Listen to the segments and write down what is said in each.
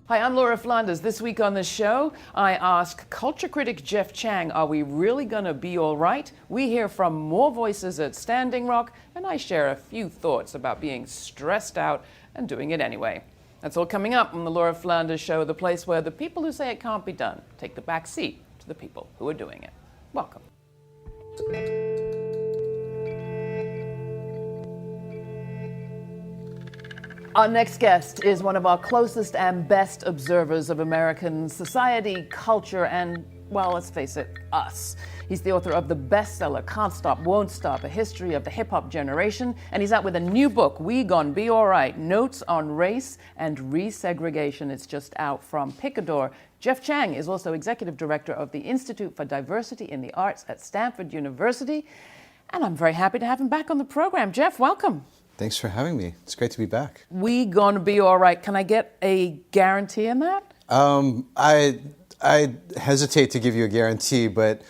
Hi, I'm Laura Flanders. This week on the show, I ask culture critic Jeff Chang, are we really going to be all right? We hear from more voices at Standing Rock, and I share a few thoughts about being stressed out and doing it anyway. That's all coming up on the Laura Flanders Show, the place where the people who say it can't be done take the back seat to the people who are doing it. Welcome. Our next guest is one of our closest and best observers of American society, culture, and, well, let's face it, us. He's the author of the bestseller, Can't Stop, Won't Stop, A History of the Hip-Hop Generation, and he's out with a new book, We Gon' Be Alright, Notes on Race and Resegregation. It's just out from Picador. Jeff Chang is also executive director of the Institute for Diversity in the Arts at Stanford University, and I'm very happy to have him back on the program. Jeff, welcome. Thanks for having me. It's great to be back. We gonna be all right. Can I get a guarantee in that? I hesitate to give you a guarantee, but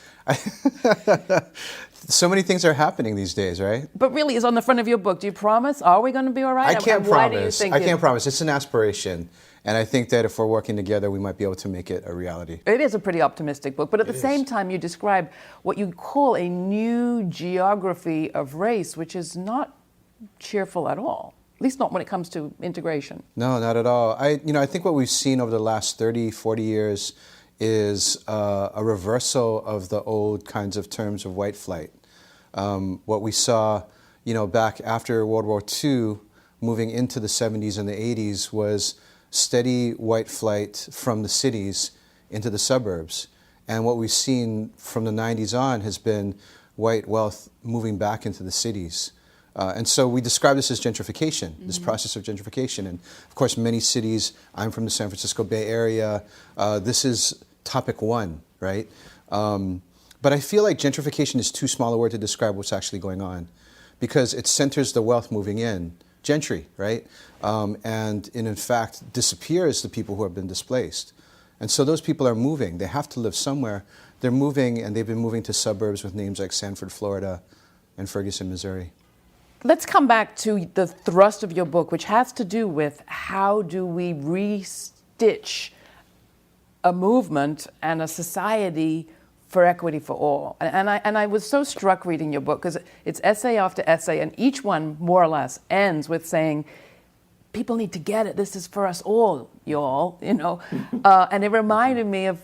so many things are happening these days, right? But really, it's on the front of your book. Do you promise? Are we going to be all right? I can't promise. Why do you think I can't promise. It's an aspiration. And I think that if we're working together, we might be able to make it a reality. It is a pretty optimistic book, but at the same time, you describe what you call a new geography of race, which is not cheerful at all, at least not when it comes to integration. No, not at all. I think what we've seen over the last 30, 40 years is a reversal of the old kinds of terms of white flight. What we saw, back after World War II, moving into the 70s and the 80s, was steady white flight from the cities into the suburbs. And what we've seen from the 90s on has been white wealth moving back into the cities. And so we describe this as gentrification, this process of gentrification. And of course, many cities, I'm from the San Francisco Bay Area, this is topic one, right? But I feel like gentrification is too small a word to describe what's actually going on, because it centers the wealth moving in, gentry, right? And in fact, disappears the people who have been displaced. And so those people are moving. They have to live somewhere. They're moving, and they've been moving to suburbs with names like Sanford, Florida, and Ferguson, Missouri. Let's come back to the thrust of your book, which has to do with how do we restitch a movement and a society for equity for all. And I was so struck reading your book, because it's essay after essay, and each one, more or less, ends with saying, people need to get it. This is for us all, y'all, And it reminded me of,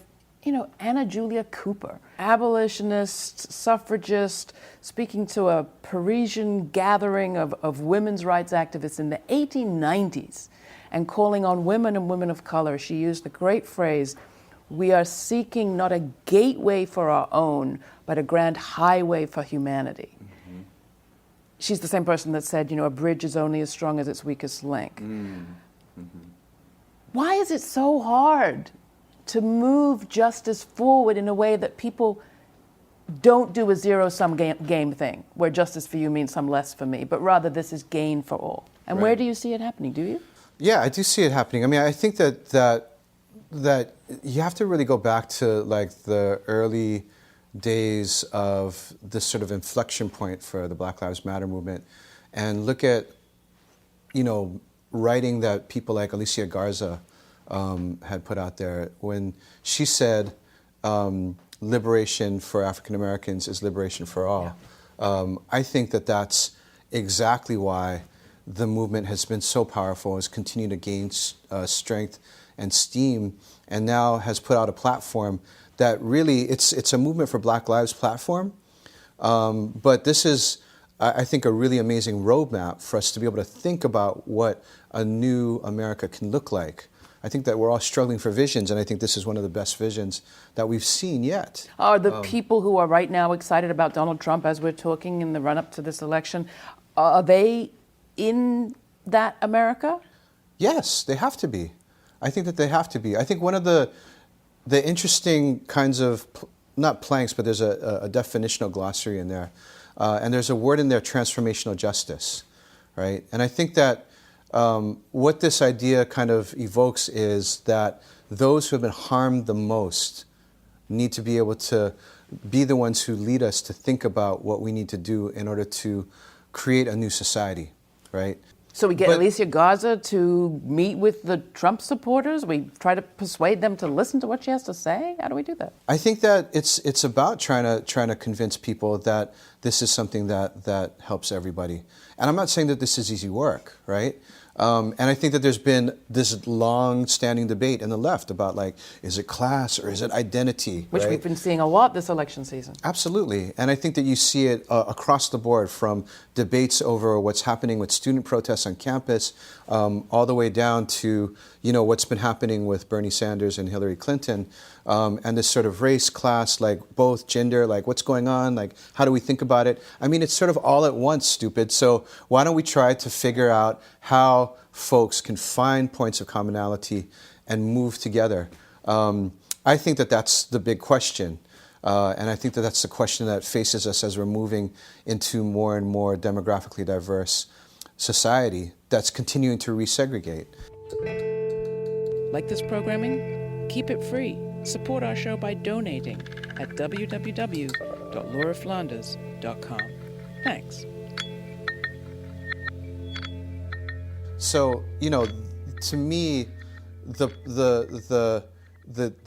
Anna Julia Cooper, abolitionist, suffragist, speaking to a Parisian gathering of women's rights activists in the 1890s and calling on women and women of color. She used the great phrase, "We are seeking not a gateway for our own, but a grand highway for humanity." Mm-hmm. She's the same person that said, a bridge is only as strong as its weakest link. Mm-hmm. Why is it so hard to move justice forward in a way that people don't do a zero-sum game thing, where justice for you means some less for me, but rather this is gain for all? And where do you see it happening? Do you? Yeah, I do see it happening. I mean, I think that you have to really go back to like the early days of this sort of inflection point for the Black Lives Matter movement, and look at, writing that people like Alicia Garza had put out there when she said, liberation for African Americans is liberation for all. Yeah. I think that that's exactly why the movement has been so powerful, has continued to gain strength and steam, and now has put out a platform that really, it's a movement for Black Lives platform, but this is, I think, a really amazing roadmap for us to be able to think about what a new America can look like. I think that we're all struggling for visions, and I think this is one of the best visions that we've seen yet. Are the people who are right now excited about Donald Trump, as we're talking in the run-up to this election, are they in that America? Yes, they have to be. I think that they have to be. I think one of the interesting kinds of, not planks, but there's a definitional glossary in there, and there's a word in there, transformational justice, right? And I think that what this idea kind of evokes is that those who have been harmed the most need to be able to be the ones who lead us to think about what we need to do in order to create a new society, right? So we get Alicia Garza to meet with the Trump supporters? We try to persuade them to listen to what she has to say? How do we do that? I think that it's about trying to convince people that this is something that helps everybody. And I'm not saying that this is easy work, right? And I think that there's been this long-standing debate in the left about, like, is it class or is it identity? Which right? we've been seeing a lot this election season. Absolutely. And I think that you see it across the board, from debates over what's happening with student protests on campus, all the way down to, what's been happening with Bernie Sanders and Hillary Clinton, and this sort of race, class, like both, gender, like what's going on, like how do we think about it? I mean, it's sort of all at once, stupid. So why don't we try to figure out how folks can find points of commonality and move together? I think that that's the big question. And I think that that's the question that faces us as we're moving into more and more demographically diverse society that's continuing to resegregate. Like this programming? Keep it free. Support our show by donating at www.lauraflanders.com. Thanks. So, to me, the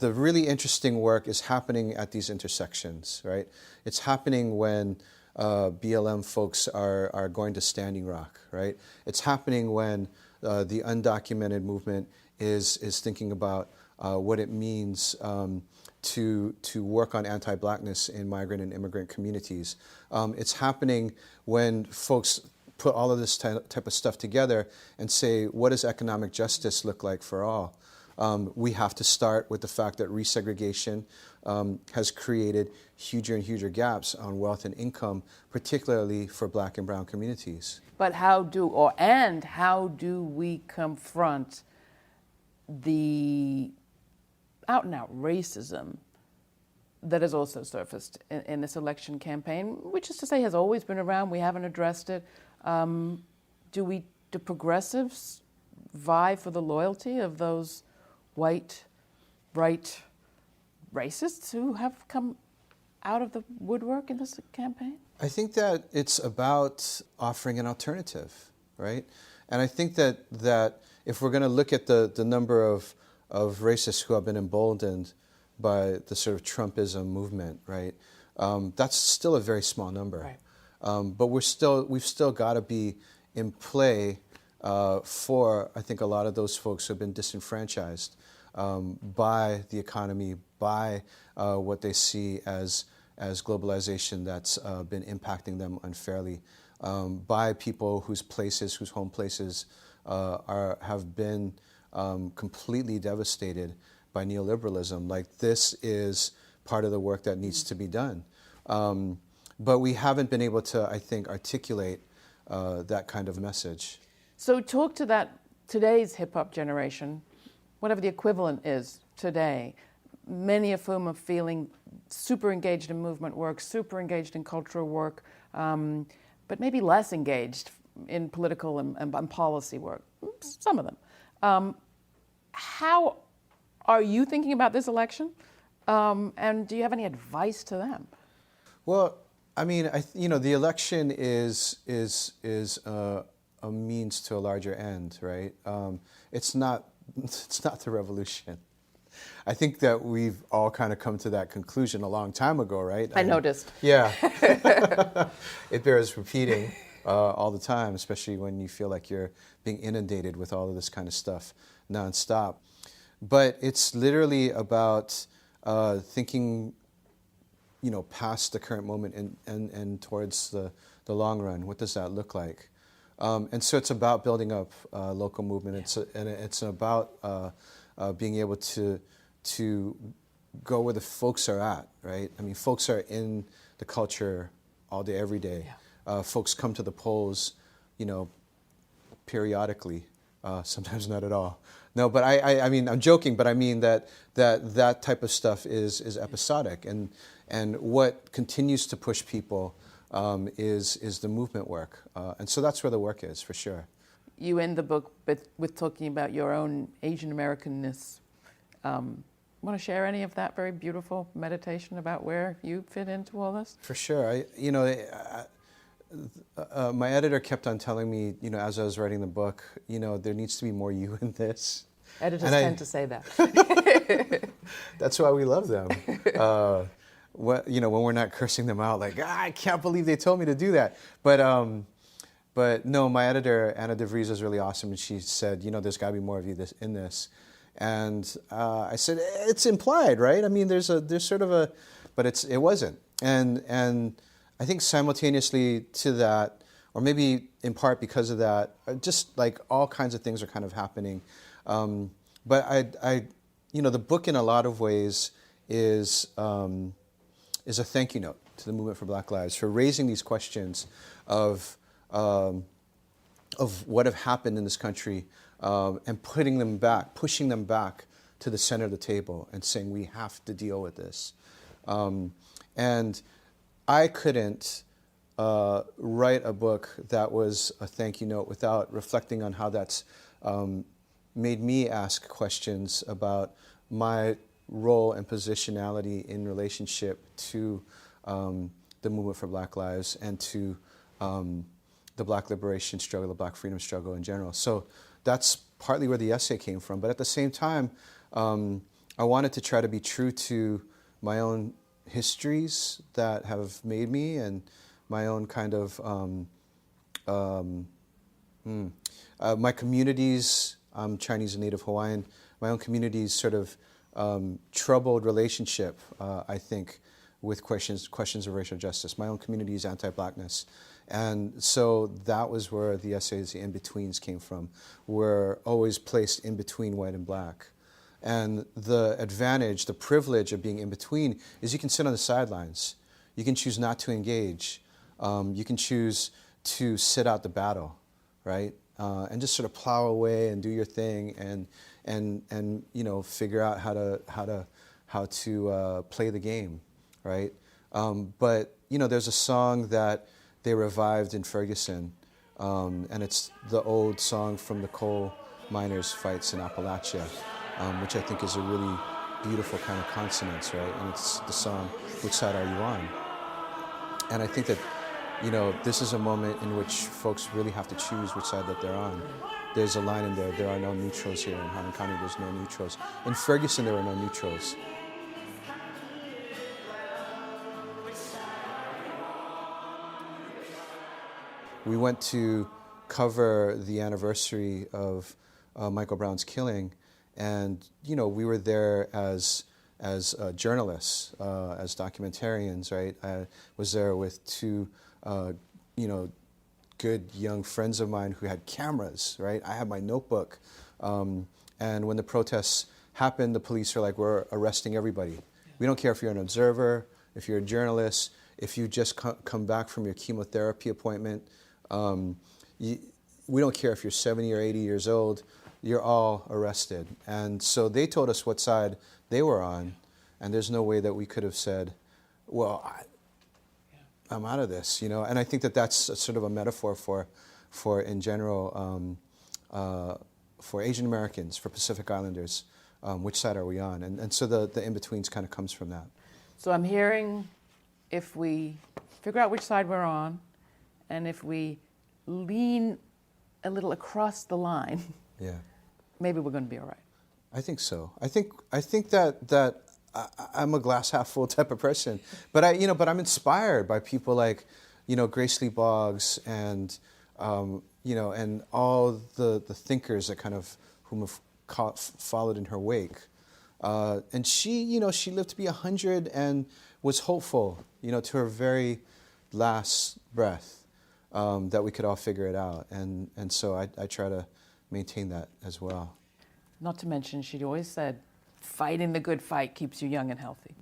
really interesting work is happening at these intersections, right? It's happening when BLM folks are going to Standing Rock, right? It's happening when the undocumented movement is thinking about what it means to work on anti-blackness in migrant and immigrant communities. It's happening when folks put all of this type of stuff together and say, what does economic justice look like for all? We have to start with the fact that resegregation has created huger and huger gaps on wealth and income, particularly for Black and brown communities. But how do we confront the out-and-out racism that has also surfaced in this election campaign, which is to say has always been around, we haven't addressed it. Do progressives vie for the loyalty of those white, right racists who have come out of the woodwork in this campaign? I think that it's about offering an alternative, right? And I think that if we're going to look at the number of racists who have been emboldened by the sort of Trumpism movement, right, that's still a very small number. Right. But we've still got to be in play for, I think, a lot of those folks who have been disenfranchised by the economy, by what they see as globalization that's been impacting them unfairly, by people whose home places have been completely devastated by neoliberalism. Like, this is part of the work that needs to be done. But we haven't been able to, I think, articulate that kind of message. So talk to today's hip-hop generation, whatever the equivalent is today, many of whom are feeling super engaged in movement work, super engaged in cultural work, but maybe less engaged in political and policy work, some of them. How are you thinking about this election? And do you have any advice to them? Well, I mean, the election is a means to a larger end, right? It's not the revolution. I think that we've all kind of come to that conclusion a long time ago, right? I noticed. Yeah. It bears repeating all the time, especially when you feel like you're being inundated with all of this kind of stuff nonstop. But it's literally about thinking, past the current moment and towards the long run. What does that look like? And so it's about building up local movement. Yeah. It's about being able to go where the folks are at, right? I mean, folks are in the culture all day, every day. Yeah. Folks come to the polls, periodically, sometimes not at all. No, but I mean, I'm joking, but I mean that type of stuff is episodic, and what continues to push people is the movement work, and so that's where the work is, for sure. You end the book with talking about your own Asian Americanness. Want to share any of that very beautiful meditation about where you fit into all this? For sure. my editor kept on telling me, as I was writing the book, there needs to be more you in this. Editors tend to say that. That's why we love them. When we're not cursing them out, like, I can't believe they told me to do that. But no, my editor, Anna DeVries, is really awesome, and she said, there's got to be more of you in this. And I said, it's implied, right? I mean, there's sort of a, but it wasn't. And I think simultaneously to that, or maybe in part because of that, just like all kinds of things are kind of happening. But the book in a lot of ways is a thank you note to the Movement for Black Lives for raising these questions of what have happened in this country and pushing them back to the center of the table and saying we have to deal with this. And I couldn't write a book that was a thank you note without reflecting on how that's made me ask questions about my role and positionality in relationship to the Movement for Black Lives and to the Black liberation struggle, the Black freedom struggle in general. So that's partly where the essay came from. But at the same time, I wanted to try to be true to my own histories that have made me and my own kind of my communities. I'm Chinese and Native Hawaiian. My own community's sort of troubled relationship, I think, with questions of racial justice. My own community's anti-blackness. And so that was where the essays, the in-betweens came from. Were always placed in between white and black. And the advantage, the privilege of being in between is you can sit on the sidelines. You can choose not to engage. You can choose to sit out the battle, right? And just sort of plow away and do your thing and figure out how to play the game, right? But there's a song that they revived in Ferguson, and it's the old song from the coal miners' fights in Appalachia, which I think is a really beautiful kind of consonance, right? And it's the song, "Which Side Are You On?" And I think that, this is a moment in which folks really have to choose which side that they're on. There's a line in there are no neutrals here. In Howard County, there's no neutrals. In Ferguson, there were no neutrals. We went to cover the anniversary of Michael Brown's killing, and we were there as journalists, as documentarians, right? I was there with two, good young friends of mine who had cameras, right? I had my notebook, and when the protests happened, the police were like, "We're arresting everybody. We don't care if you're an observer, if you're a journalist, if you just come back from your chemotherapy appointment. We don't care if you're 70 or 80 years old. You're all arrested." And so they told us what side they were on, and there's no way that we could have said, "Well, I'm out of this," And I think that that's sort of a metaphor for in general, for Asian Americans, for Pacific Islanders, which side are we on? And so the in-betweens kind of comes from that. So I'm hearing, if we figure out which side we're on, and if we lean a little across the line, maybe we're going to be all right. I think so. I think that I'm a glass half full type of person, but I'm inspired by people like, Grace Lee Boggs and and all the thinkers that kind of whom have followed in her wake. And she lived to be 100 and was hopeful, to her very last breath, that we could all figure it out. And so I try to maintain that as well. Not to mention, she always said, fighting the good fight keeps you young and healthy.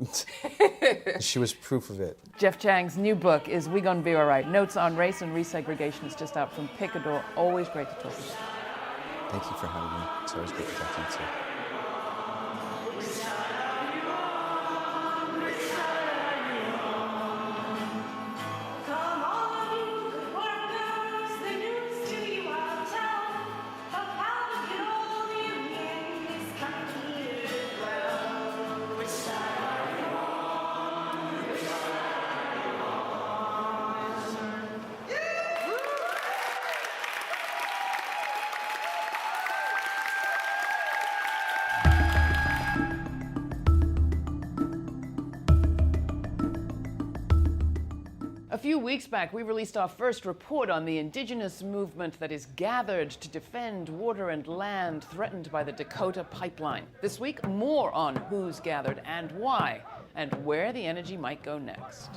She was proof of it. Jeff Chang's new book is We Gonna Be All Right. Notes on Race and Resegregation is just out from Picador. Always great to talk to you. Thank you for having me. It's always great to talk to you too. few weeks back, we released our first report on the indigenous movement that is gathered to defend water and land threatened by the Dakota pipeline. This week, more on who's gathered and why, and where the energy might go next.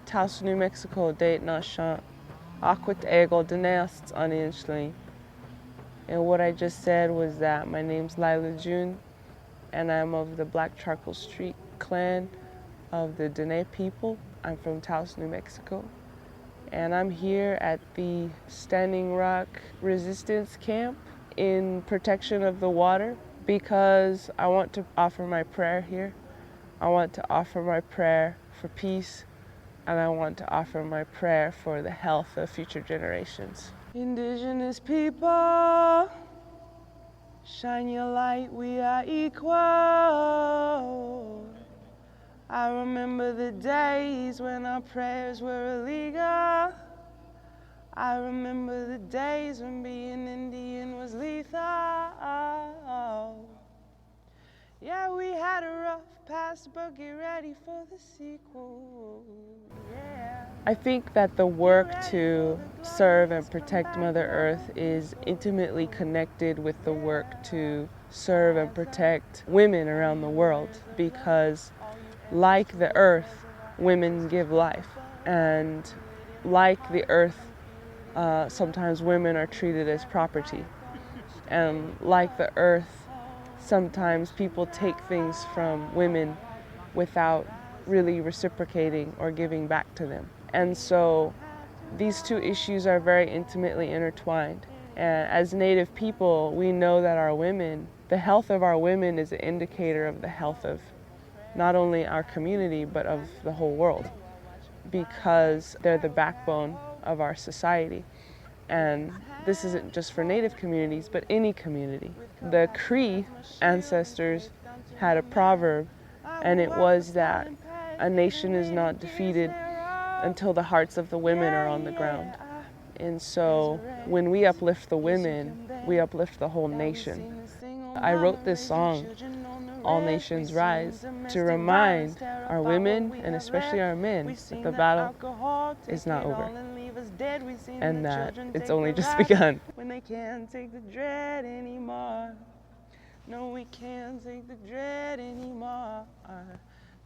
Taos New Mexico date na shan aquit ego denest uninchly. And what I just said was that my name's Lila June and I'm of the Black Charcoal Street clan of the Dene people. I'm from Taos, New Mexico. And I'm here at the Standing Rock Resistance Camp in protection of the water because I want to offer my prayer here. I want to offer my prayer for peace, and I want to offer my prayer for the health of future generations. Indigenous people, shine your light, we are equal. I remember the days when our prayers were illegal. I remember the days when being Indian was lethal. Yeah, we had a rough past, but get ready for the sequel. Yeah. I think that the work to serve and protect Mother Earth is intimately connected with the work to serve and protect women around the world because like the earth, women give life. And like the earth, sometimes women are treated as property. And like the earth, sometimes people take things from women without really reciprocating or giving back to them. And so these two issues are very intimately intertwined. And as Native people, we know that our women, the health of our women is an indicator of the health of not only our community, but of the whole world, because they're the backbone of our society. And this isn't just for Native communities, but any community. The Cree ancestors had a proverb, and it was that a nation is not defeated until the hearts of the women are on the ground. And so when we uplift the women, we uplift the whole nation. I wrote this song, All Nations Rise, to remind our women, and especially our men, that the battle is not over, and that it's only just begun. When they can't take the dread anymore. No, we can't take the dread anymore.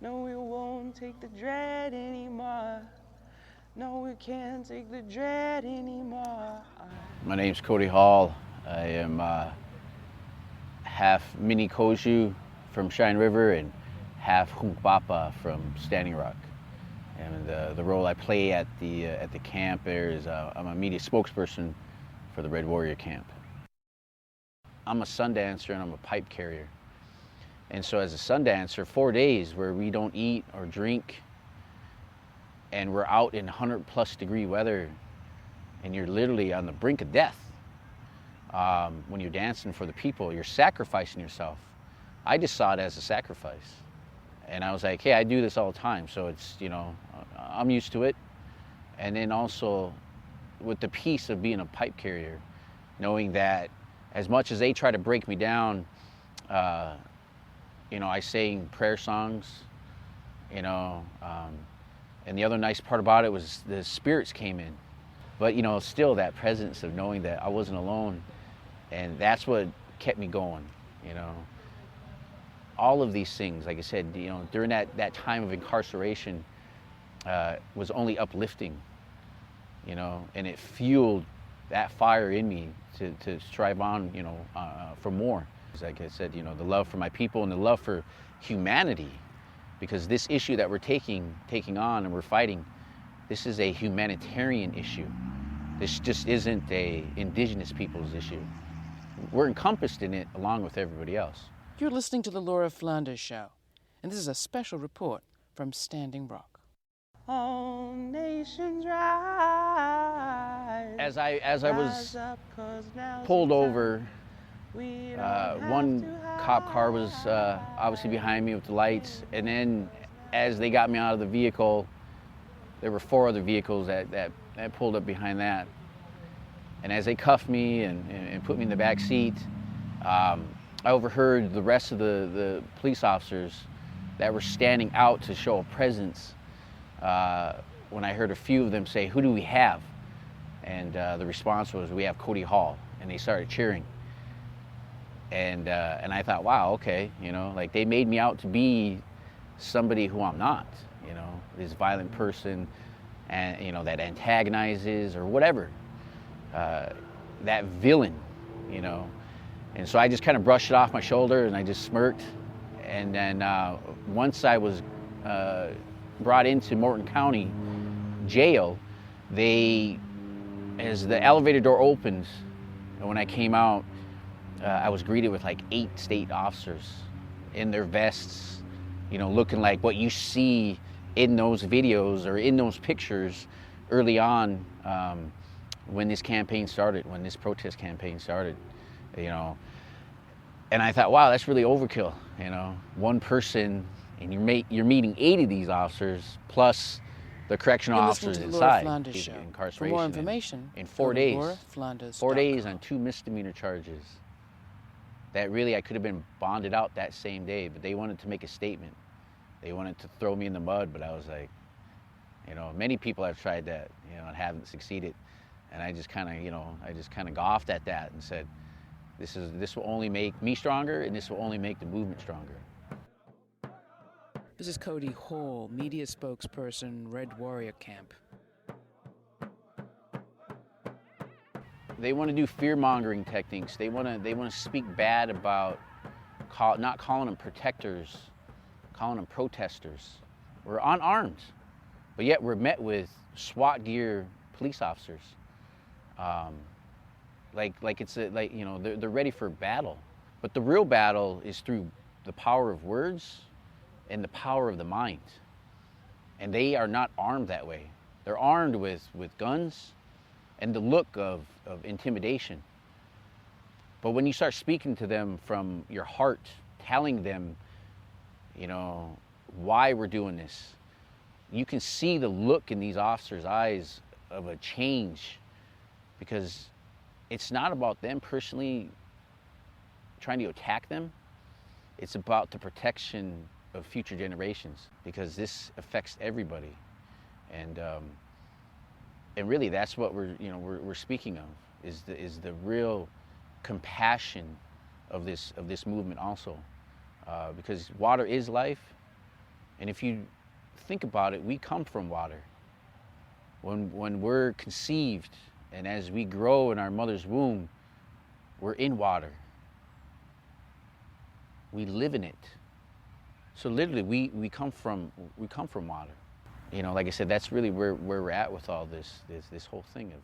No, we won't take the dread anymore. No, we can't take the dread anymore. My name's Cody Hall. I am half Mini Koju from Cheyenne River and half Hunkpapa from Standing Rock. And the role I play at the camp there is I'm a media spokesperson for the Red Warrior Camp. I'm a sun dancer and I'm a pipe carrier. And so as a sun dancer, 4 days where we don't eat or drink, and we're out in 100+ degree weather, and you're literally on the brink of death. When you're dancing for the people, you're sacrificing yourself. I just saw it as a sacrifice. And I was like, hey, I do this all the time, so it's, you know, I'm used to it. And then also with the peace of being a pipe carrier, knowing that as much as they try to break me down, you know, I sang prayer songs, you know, and the other nice part about it was the spirits came in. But, you know, still that presence of knowing that I wasn't alone, and that's what kept me going, you know. All of these things, like I said, you know, during that time of incarceration was only uplifting, you know, and it fueled that fire in me to strive on, you know, for more. Like I said, you know, the love for my people and the love for humanity, because this issue that we're taking on and we're fighting, this is a humanitarian issue. This just isn't a indigenous people's issue. We're encompassed in it along with everybody else. You're listening to The Laura Flanders Show, and this is a special report from Standing Rock. All nations rise. As I was pulled over, one cop car was obviously behind me with the lights, and then as they got me out of the vehicle, there were 4 other vehicles that pulled up behind that. And as they cuffed me and put me in the back seat, I overheard the rest of the police officers that were standing out to show a presence when I heard a few of them say, "Who do we have?" And the response was, "We have Cody Hall." And they started cheering. And I thought, wow, okay, you know, like they made me out to be somebody who I'm not, you know, this violent person, and you know, that antagonizes or whatever, that villain, you know. And so I just kind of brushed it off my shoulder and I just smirked. And then once I was brought into Morton County Jail, as the elevator door opened, and when I came out, I was greeted with like 8 state officers in their vests, you know, looking like what you see in those videos or in those pictures early on when this campaign started, when this protest campaign started, you know. And I thought, wow, that's really overkill, you know. One person, and you're meeting 8 of these officers, plus the correctional officers inside. Incarceration. For more information, in 4 days. 4 days on 2 misdemeanor charges. That really, I could have been bonded out that same day, but they wanted to make a statement. They wanted to throw me in the mud, but I was like, you know, many people have tried that, you know, and haven't succeeded. And I just kind of, you know, scoffed at that and said, this will only make me stronger, and this will only make the movement stronger. This is Cody Hall, media spokesperson, Red Warrior Camp. They want to do fear-mongering techniques. They want to speak bad about not calling them protectors, calling them protesters. We're unarmed, but yet we're met with SWAT gear police officers. Like it's you know, they're ready for battle. But the real battle is through the power of words and the power of the mind. And they are not armed that way. They're armed with guns and the look of intimidation. But when you start speaking to them from your heart, telling them, you know, why we're doing this, you can see the look in these officers' eyes of a change, because it's not about them personally trying to attack them. It's about the protection of future generations, because this affects everybody. And really, that's what we're speaking of, is the real compassion of this movement also, because water is life, and if you think about it, we come from water. When we're conceived, and as we grow in our mother's womb, we're in water. We live in it. So literally, we come from water. You know, like I said, that's really where we're at with all this whole thing of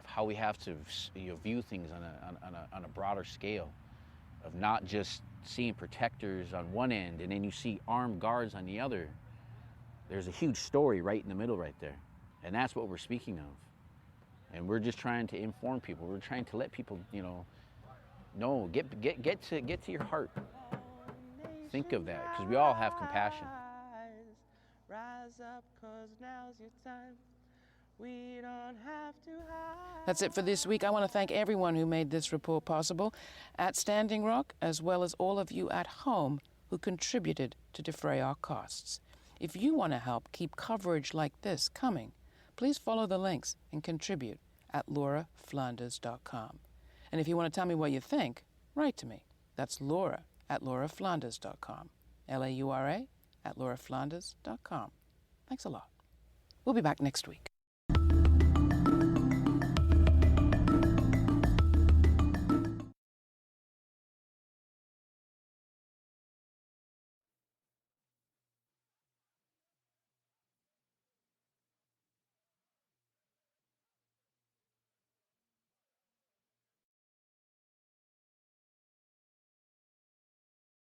how we have to, you know, view things on a broader scale, of not just seeing protectors on one end and then you see armed guards on the other. There's a huge story right in the middle right there, and that's what we're speaking of. And we're just trying to inform people. We're trying to let people, you know, get to your heart. Think of that, because we all have compassion. Rise up, 'cause now's your time. We don't have to hide. That's it for this week. I want to thank everyone who made this report possible at Standing Rock, as well as all of you at home who contributed to defray our costs. If you want to help keep coverage like this coming, please follow the links and contribute at lauraflanders.com. And if you want to tell me what you think, write to me. That's Laura at lauraflanders.com. LAURA at lauraflanders.com. Thanks a lot. We'll be back next week.